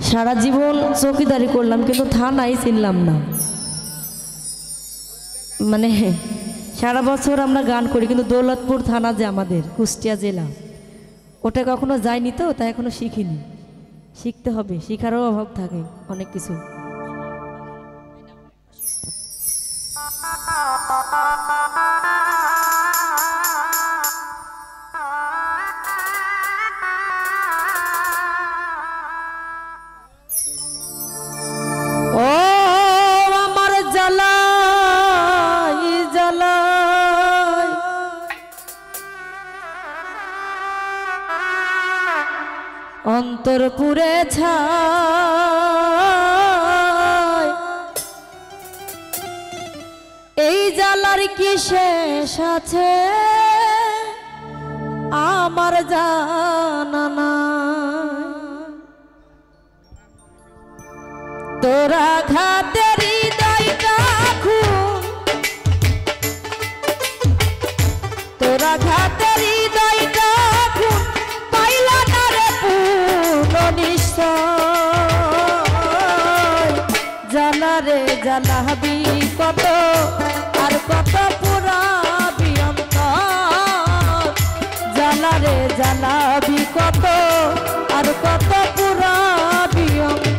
সারা জীবন চৌকিদারি করলাম কিন্তু থানাই চিনলাম না। মানে সারা বছর আমরা গান করি কিন্তু দৌলতপুর থানা যে আমাদের কুষ্টিয়া জেলা, ওটা কখনো যায়নি তো, তাই এখনো শিখিনি। শিখতে হবে, শিখারও অভাব থাকে অনেক কিছু। অন্তর পুরে ছাই, এই জ্বালার কি শেষ আছে আমার জানা নাই। তোরা ঘাতের হৃদয়টা খুন, তোরা ঘাতের হৃদয়টা খুন, পাইলা না রে পূর্ণ নিশ্চয়। জ্বালা রে জ্বালাবি কত আর কত পুরাবি অন্তর, জ্বালা রে জ্বালাবি কত আর কত পুরাবি অন্তর।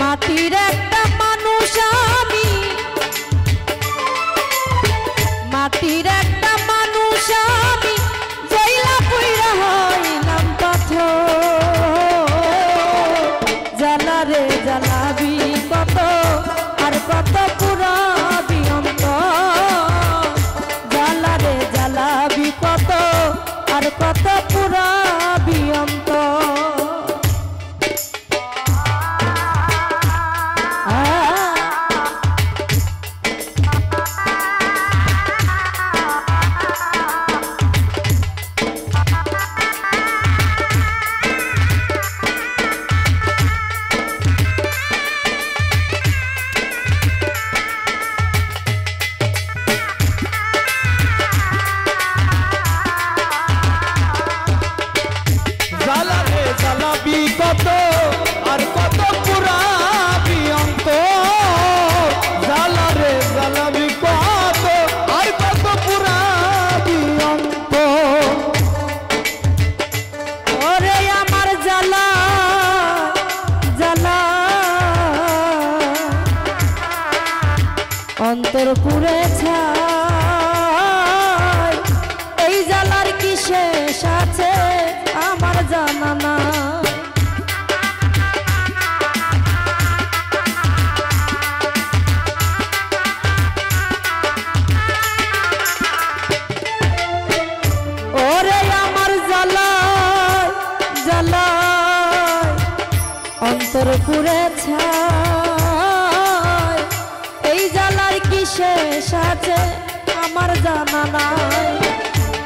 মাটির একটা মানুষ আমি, মাটির একটা মানুষ আমি, জইলা পুইরা হইলাম পাথর। জ্বালা রে জ্বালাবি কত আর কত পুরাবি অন্তর, জ্বালা রে জ্বালাবি কত আর কত পুরাবি অন্তর। জ্বালাবি কত আর কত পুরাবি অন্তর, জ্বালা রে জ্বালাবি কত আর কত পুরাবি অন্তর। ওরে আমার জ্বালা জ্বালা অন্তর পুরে ছাই, এই জ্বালার কি শেষ আছে আমার জানা নাই। ওরে আমার জ্বালা জ্বালা অন্তর পুরে ছাই, এই জ্বালার কি শেষ আছে আমার জানা নাই।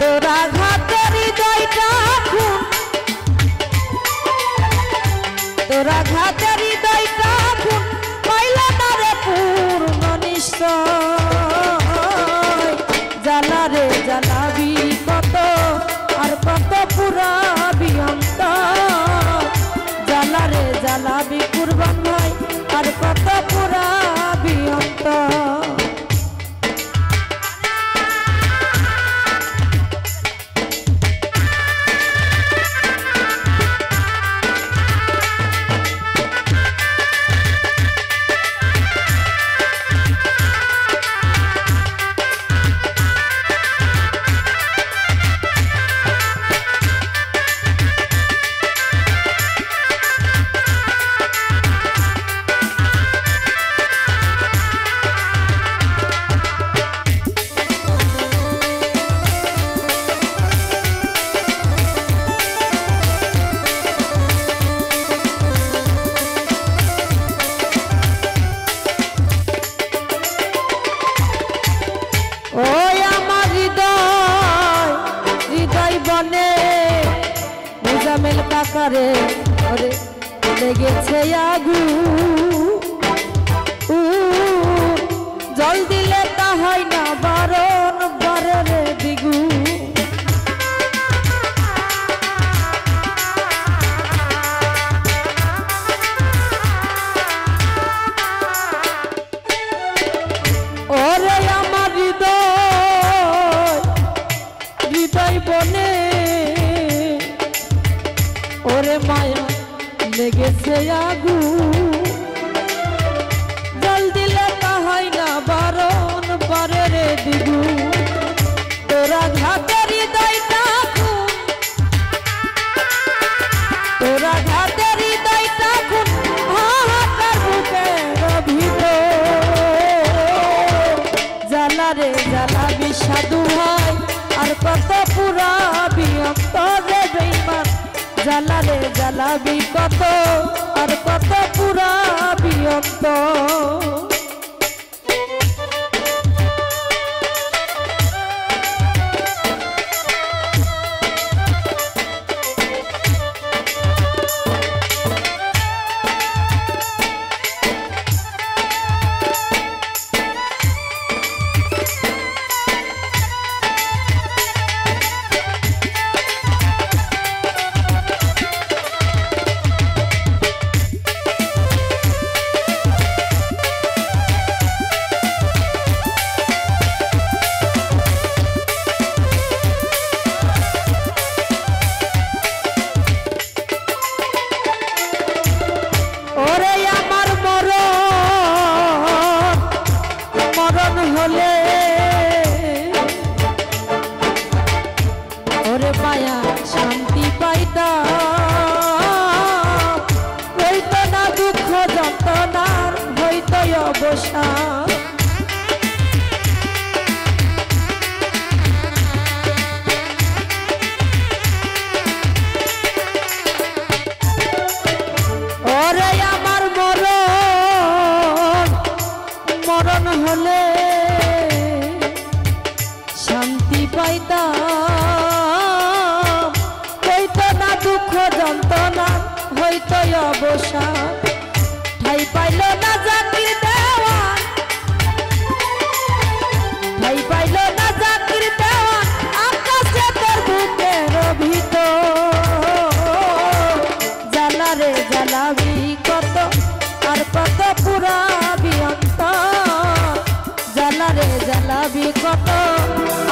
তোরা ঘাতের হৃদয়টা খুন, তোরা ঘাতের হৃদয়টা খুন, পাইলা না রে পূর্ণ নিশ্চয়। জ্বালা রে জ্বালাবি কত আর কত পুরাবি অন্তর, জ্বালা রে জ্বালাবি কুরবান ভাই আর কত পুরাবি অন্তর। বনে মুজামেল কাকারে ওরে লেগেছে আগু জল দিলে তা হয় না বারণ বারের দিগু ওরে আমার হৃদয় বনে ওরে মায়া লেগেছে আগু জল দিলে তা হয় না বারণ বারের দিগু তোরা ঘাটের হৃদয়টা তোরা ঘাটের হৃদয়টা হাহাকার বুকের ভিতর জ্বালা রে জ্বালা বিষাদু ভাই আর কত পুরাবি অন্তরে বেঈমান জ্বালা রে জ্বালাবি কত আর কত পুরাবি অন্তর হলে ওরে মায়া শান্তি পাইতা হইতো না দুঃখ যন্ত্রণার হইতো অবসান ওরে আমার মরণ হলে শান্তি পাইতাম হইতো না দুঃখ যন্ত্রণা হইতো অবসান ঠাই পাইল না জাকির দেওয়ান ঠাই পাইল না জাকির দেওয়ান আকাশে তোর বুকের ভিতর জ্বালা রে জ্বালাবি কত আর কত পুরাবি অন্তর জ্বালা রে জ্বালাবি কত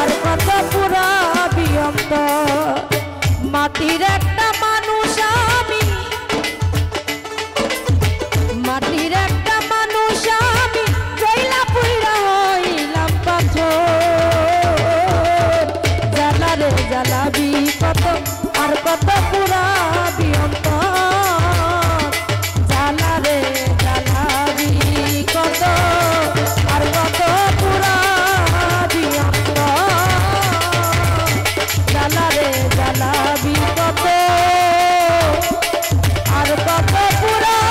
আর কত পুরাবি অন্তর মাটির একটা মানুষ আমি মাটির একটা মানুষ আমি জইলা পুইরা হইলাম পাথর জ্বালা রে জ্বালাবি কত আর কত পুরাবি অন্তর জ্বালা রে জ্বালাবি কত আর কত পুরাবি অন্তর জ্বালা রে জ্বালাবি কত আর কত পুরাবি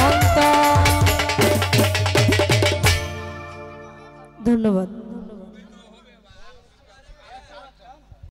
অন্তর। ধন্যবাদ।